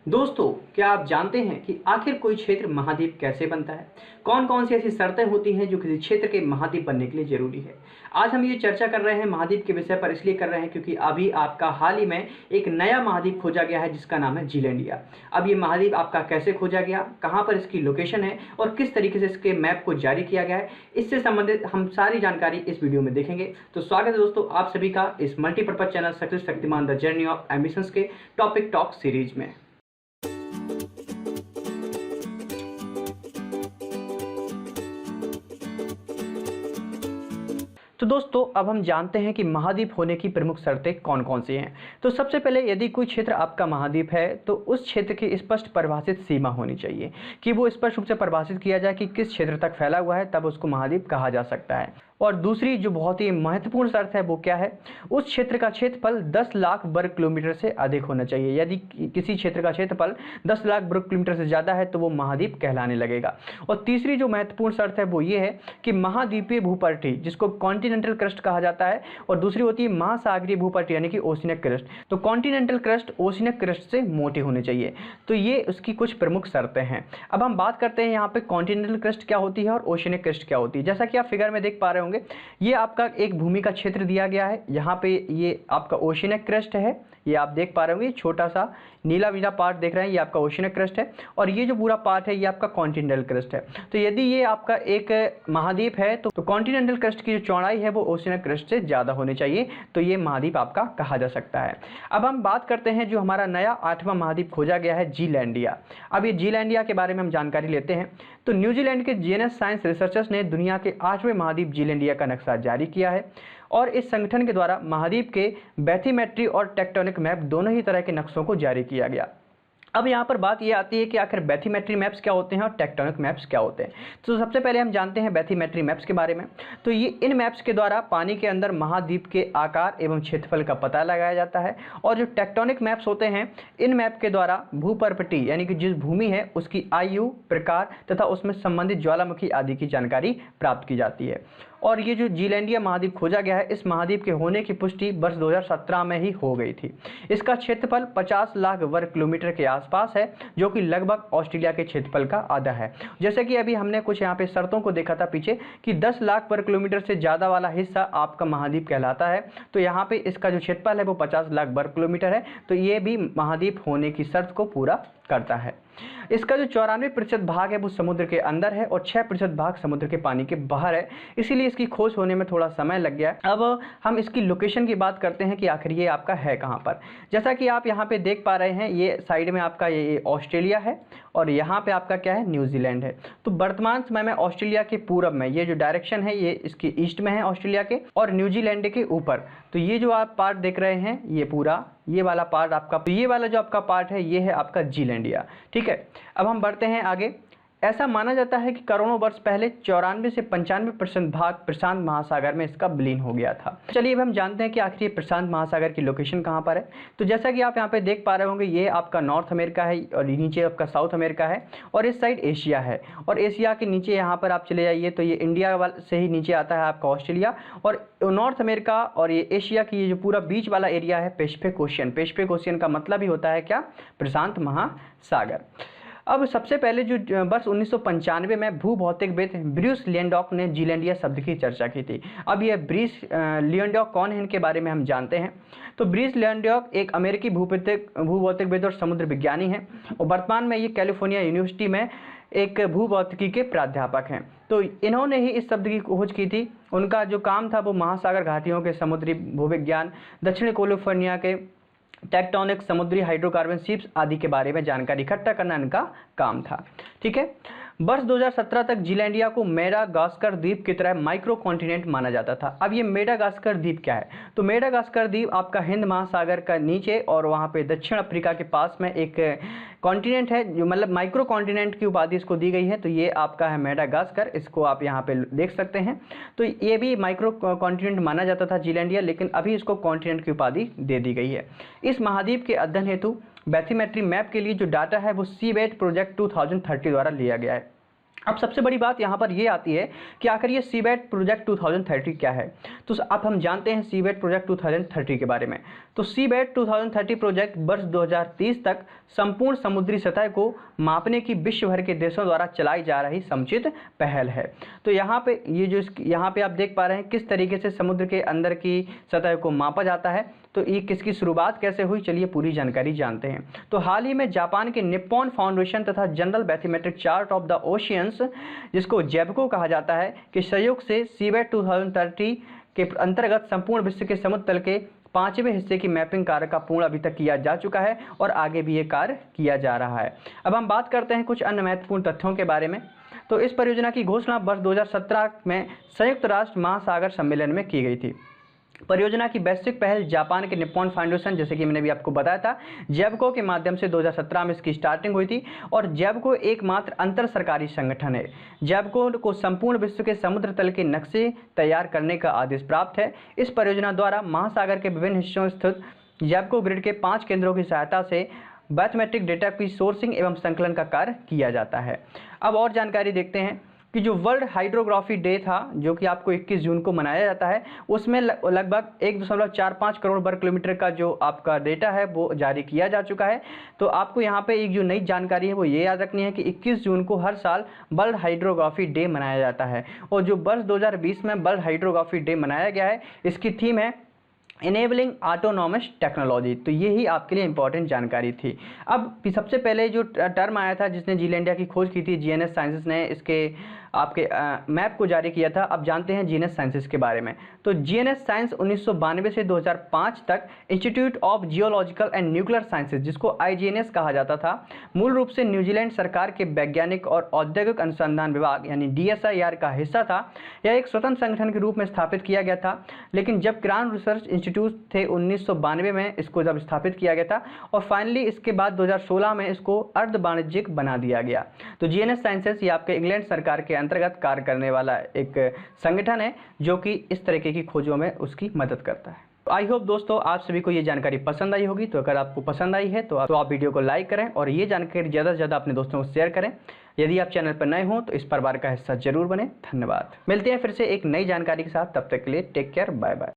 दोस्तों, क्या आप जानते हैं कि आखिर कोई क्षेत्र महाद्वीप कैसे बनता है? कौन कौन सी ऐसी शर्तें होती हैं जो किसी क्षेत्र के महाद्वीप बनने के लिए जरूरी है? आज हम ये चर्चा कर रहे हैं महाद्वीप के विषय पर, इसलिए कर रहे हैं क्योंकि अभी आपका हाल ही में एक नया महाद्वीप खोजा गया है जिसका नाम है जीलैंडिया। अब ये महाद्वीप आपका कैसे खोजा गया, कहाँ पर इसकी लोकेशन है और किस तरीके से इसके मैप को जारी किया गया है, इससे संबंधित हम सारी जानकारी इस वीडियो में देखेंगे। तो स्वागत है दोस्तों आप सभी का इस multipurpose channel success Shaktimaan the journey of ambitions के टॉपिक टॉक सीरीज में। तो दोस्तों, अब हम जानते हैं कि महाद्वीप होने की प्रमुख शर्तें कौन कौन सी हैं। तो सबसे पहले, यदि कोई क्षेत्र आपका महाद्वीप है तो उस क्षेत्र की स्पष्ट परिभाषित सीमा होनी चाहिए कि वो स्पष्ट रूप से परिभाषित किया जाए कि किस क्षेत्र तक फैला हुआ है, तब उसको महाद्वीप कहा जा सकता है। और दूसरी जो बहुत ही महत्वपूर्ण शर्त है वो क्या है, उस क्षेत्र का क्षेत्रफल 10 लाख वर्ग किलोमीटर से अधिक होना चाहिए। यदि किसी क्षेत्र का क्षेत्रफल 10 लाख वर्ग किलोमीटर से ज़्यादा है तो वो महाद्वीप कहलाने लगेगा। और तीसरी जो महत्वपूर्ण शर्त है वो ये है कि महाद्वीपीय भूपट्टी, जिसको कॉन्टिनेंटल क्रस्ट कहा जाता है, और दूसरी होती है महासागरीय भूपट्टी यानी कि ओशिनिक क्रस्ट। तो कॉन्टिनेंटल क्रस्ट ओशिनिक क्रस्ट से मोटे होने चाहिए। तो ये उसकी कुछ प्रमुख शर्तें हैं। अब हम बात करते हैं यहाँ पे कॉन्टिनेंटल क्रस्ट क्या होती है और ओशिनिक क्रस्ट क्या होती है। जैसा कि आप फिगर में देख पा रहे होंगे, ये आपका एक भूमि का क्षेत्र दिया गया है। यहाँ पे ये आपका ओशिनिक क्रस्ट है, ये आप देख पा रहे होंगे, छोटा सा नीला नीला पार्ट देख रहे हैं, ये आपका ओशिनिक क्रस्ट है। और ये जो पूरा पार्ट है ये आपका कॉन्टिनेंटल क्रस्ट है। तो यदि ये आपका एक महाद्वीप है तो कॉन्टिनेंटल क्रस्ट की जो चौड़ाई है वो ओशिनिक क्रस्ट से ज़्यादा होनी चाहिए, तो ये महाद्वीप आपका कहा जा सकता है। अब हम बात करते हैं जो हमारा नया 8वां महाद्वीप खोजा गया है, जीलैंडिया। अब ये जीलैंडिया के बारे में हम जानकारी लेते हैं। तो न्यूजीलैंड के जीएनएस साइंस रिसर्चर्स ने दुनिया के 8वें महाद्वीप जीलैंडिया का नक्शा जारी किया है। और इस संगठन के द्वारा महाद्वीप के बैथीमेट्री और टेक्टोनिक मैप दोनों ही तरह के नक्शों को जारी किया गया। अब यहाँ पर बात ये आती है कि आखिर बैथीमेट्री मैप्स क्या होते हैं और टेक्टोनिक मैप्स क्या होते हैं। तो सबसे पहले हम जानते हैं बैथीमेट्री मैप्स के बारे में। तो ये इन मैप्स के द्वारा पानी के अंदर महाद्वीप के आकार एवं क्षेत्रफल का पता लगाया जाता है। और जो टेक्टोनिक मैप्स होते हैं, इन मैप के द्वारा भूपर्पटी यानी कि जिस भूमि है उसकी आयु, प्रकार तथा उसमें संबंधित ज्वालामुखी आदि की जानकारी प्राप्त की जाती है। और ये जो जीलैंडिया महाद्वीप खोजा गया है, इस महाद्वीप के होने की पुष्टि वर्ष 2017 में ही हो गई थी। इसका क्षेत्रफल 50 लाख वर्ग किलोमीटर के आसपास है, जो कि लगभग ऑस्ट्रेलिया के क्षेत्रफल का आधा है। जैसे कि अभी हमने कुछ यहाँ पे शर्तों को देखा था पीछे कि 10 लाख वर्ग किलोमीटर से ज़्यादा वाला हिस्सा आपका महाद्वीप कहलाता है। तो यहाँ पे इसका जो क्षेत्रफल है वो 50 लाख वर्ग किलोमीटर है, तो ये भी महाद्वीप होने की शर्त को पूरा करता है। इसका जो 94% भाग है वो समुद्र के अंदर है और 6% भाग समुद्र के पानी के बाहर है, इसीलिए इसकी खोज होने में थोड़ा समय लग गया। अब हम इसकी लोकेशन की बात करते हैं कि आखिर ये आपका है कहाँ पर। जैसा कि आप यहाँ पे देख पा रहे हैं, ये साइड में आपका ये ऑस्ट्रेलिया है और यहाँ पे आपका क्या है, न्यूजीलैंड है। तो वर्तमान समय में ऑस्ट्रेलिया के पूरब में ये जो डायरेक्शन है ये इसके ईस्ट में है ऑस्ट्रेलिया के, और न्यूजीलैंड के ऊपर। तो ये जो आप पार्ट देख रहे हैं ये पूरा ये वाला पार्ट आपका, तो ये वाला जो आपका पार्ट है ये है आपका जीलैंडिया। ठीक है, अब हम बढ़ते हैं आगे। ऐसा माना जाता है कि करोड़ों वर्ष पहले 94 से 95% भाग प्रशांत महासागर में इसका विलीन हो गया था। चलिए अब हम जानते हैं कि आखिर ये प्रशांत महासागर की लोकेशन कहाँ पर है। तो जैसा कि आप यहाँ पे देख पा रहे होंगे, ये आपका नॉर्थ अमेरिका है और नीचे आपका साउथ अमेरिका है और इस साइड एशिया है। और एशिया के नीचे यहाँ पर आप चले जाइए तो ये इंडिया से ही नीचे आता है आपका ऑस्ट्रेलिया, और नॉर्थ अमेरिका और ये एशिया की ये जो पूरा बीच वाला एरिया है पैसिफिक ओशियन। पैसिफिक ओशियन का मतलब ही होता है क्या, प्रशांत महासागर। अब सबसे पहले जो वर्ष 1995 में भूभौतिकविद ब्रूस लिएंडॉक ने जीलैंडिया शब्द की चर्चा की थी। अब ये ब्रूस लिएंडॉक कौन है, इनके बारे में हम जानते हैं। तो ब्रूस लिएंडॉक एक अमेरिकी भूभौतिकविद और समुद्र विज्ञानी हैं और वर्तमान में ये कैलिफोर्निया यूनिवर्सिटी में एक भूभौतिकी के प्राध्यापक हैं। तो इन्होंने ही इस शब्द की खोज की थी। उनका जो काम था वो महासागर घाटियों के समुद्री भूविज्ञान, दक्षिण कैलिफोर्निया के टेक्टोनिक, समुद्री हाइड्रोकार्बन शिप्स आदि के बारे में जानकारी इकट्ठा करना इनका काम था। ठीक है, वर्ष 2017 तक जीलैंडिया को मेडागास्कर द्वीप की तरह माइक्रो कॉन्टिनेंट माना जाता था। अब ये मेडागास्कर द्वीप क्या है, तो मेडागास्कर द्वीप आपका हिंद महासागर का नीचे और वहाँ पे दक्षिण अफ्रीका के पास में एक कॉन्टिनेंट है, जो मतलब माइक्रो कॉन्टिनेंट की उपाधि इसको दी गई है। तो ये आपका है मेडागास्कर, इसको आप यहाँ पे देख सकते हैं। तो ये भी माइक्रो कॉन्टिनेंट माना जाता था जीलैंडिया, लेकिन अभी इसको कॉन्टिनेंट की उपाधि दे दी गई है। इस महाद्वीप के अध्ययन हेतु बैथीमेट्री मैप के लिए जो डाटा है वो सीबेट प्रोजेक्ट 2030 द्वारा लिया गया है। अब सबसे बड़ी बात यहाँ पर ये आती है कि आखिर ये सीबेट प्रोजेक्ट 2030 क्या है। तो अब हम जानते हैं सीबेट प्रोजेक्ट 2030 के बारे में। तो सीबेट 2030 प्रोजेक्ट वर्ष 2030 तक संपूर्ण समुद्री सतह को मापने की विश्व भर के देशों द्वारा चलाई जा रही समुचित पहल है। तो यहाँ पे ये जो यहाँ पे आप देख पा रहे हैं किस तरीके से समुद्र के अंदर की सतह को मापा जाता है। तो ये किसकी शुरुआत कैसे हुई, चलिए पूरी जानकारी जानते हैं। तो हाल ही में जापान के निप्पॉन फाउंडेशन तथा general mathematic chart of the oceans, जिसको जेबको कहा जाता है, के सहयोग से सीबेट 2030 के अंतर्गत संपूर्ण विश्व के समुद्र तल के 5वें हिस्से की मैपिंग कार्य का पूर्ण अभी तक किया जा चुका है और आगे भी ये कार्य किया जा रहा है। अब हम बात करते हैं कुछ अन्य महत्वपूर्ण तथ्यों के बारे में। तो इस परियोजना की घोषणा वर्ष 2017 में संयुक्त राष्ट्र महासागर सम्मेलन में की गई थी। परियोजना की वैश्विक पहल जापान के निप्पॉन फाउंडेशन, जैसे कि मैंने भी आपको बताया था, जेबको के माध्यम से 2017 में इसकी स्टार्टिंग हुई थी। और जेबको एकमात्र अंतर सरकारी संगठन है। जेबको को संपूर्ण विश्व के समुद्र तल के नक्शे तैयार करने का आदेश प्राप्त है। इस परियोजना द्वारा महासागर के विभिन्न हिस्सों स्थित जेबको ग्रिड के 5 केंद्रों की सहायता से मैथमेटिक डेटा की सोर्सिंग एवं संकलन का कार्य किया जाता है। अब और जानकारी देखते हैं कि जो वर्ल्ड हाइड्रोग्राफी डे था, जो कि आपको 21 जून को मनाया जाता है, उसमें लगभग 1.45 करोड़ वर्ग किलोमीटर का जो आपका डेटा है वो जारी किया जा चुका है। तो आपको यहाँ पे एक जो नई जानकारी है वो ये याद रखनी है कि 21 जून को हर साल वर्ल्ड हाइड्रोग्राफी डे मनाया जाता है। और जो वर्ष 2020 में वर्ल्ड हाइड्रोग्राफी डे मनाया गया है, इसकी थीम है इनेबलिंग ऑटोनॉमस टेक्नोलॉजी। तो यही आपके लिए इंपॉर्टेंट जानकारी थी। अब सबसे पहले जो टर्म आया था जिसने जीलैंडिया की खोज की थी, जीएनएस साइंसेस ने इसके आपके मैप को जारी किया था। अब जानते हैं जीएनएस साइंसेस के बारे में। तो जीएनएस साइंस 1992 से 2005 तक institute of geological and nuclear sciences, जिसको आईजीएनएस कहा जाता था, मूल रूप से न्यूजीलैंड सरकार के वैज्ञानिक और औद्योगिक अनुसंधान विभाग यानी डीएसआईआर का हिस्सा था। यह एक स्वतंत्र संगठन के रूप में स्थापित किया गया था, लेकिन जब क्राउन रिसर्च इंस्टीट्यूट थे 1992 में इसको जब स्थापित किया गया था, और फाइनली इसके बाद 2016 में इसको अर्ध वाणिज्यिक बना दिया गया। तो जीएनएस साइंसेस ये आपके इंग्लैंड सरकार के अंतर्गत कार्य करने वाला एक संगठन है जो कि इस तरीके की खोजों में उसकी मदद करता है। आई होप दोस्तों आप सभी को ये जानकारी पसंद आई होगी। तो अगर आपको पसंद आई है तो आप वीडियो को लाइक करें और ये जानकारी ज़्यादा से ज़्यादा अपने दोस्तों को शेयर करें। यदि आप चैनल पर नए हों तो इस परिवार का हिस्सा जरूर बने। धन्यवाद। मिलते हैं फिर से एक नई जानकारी के साथ, तब तक के लिए टेक केयर, बाय बाय।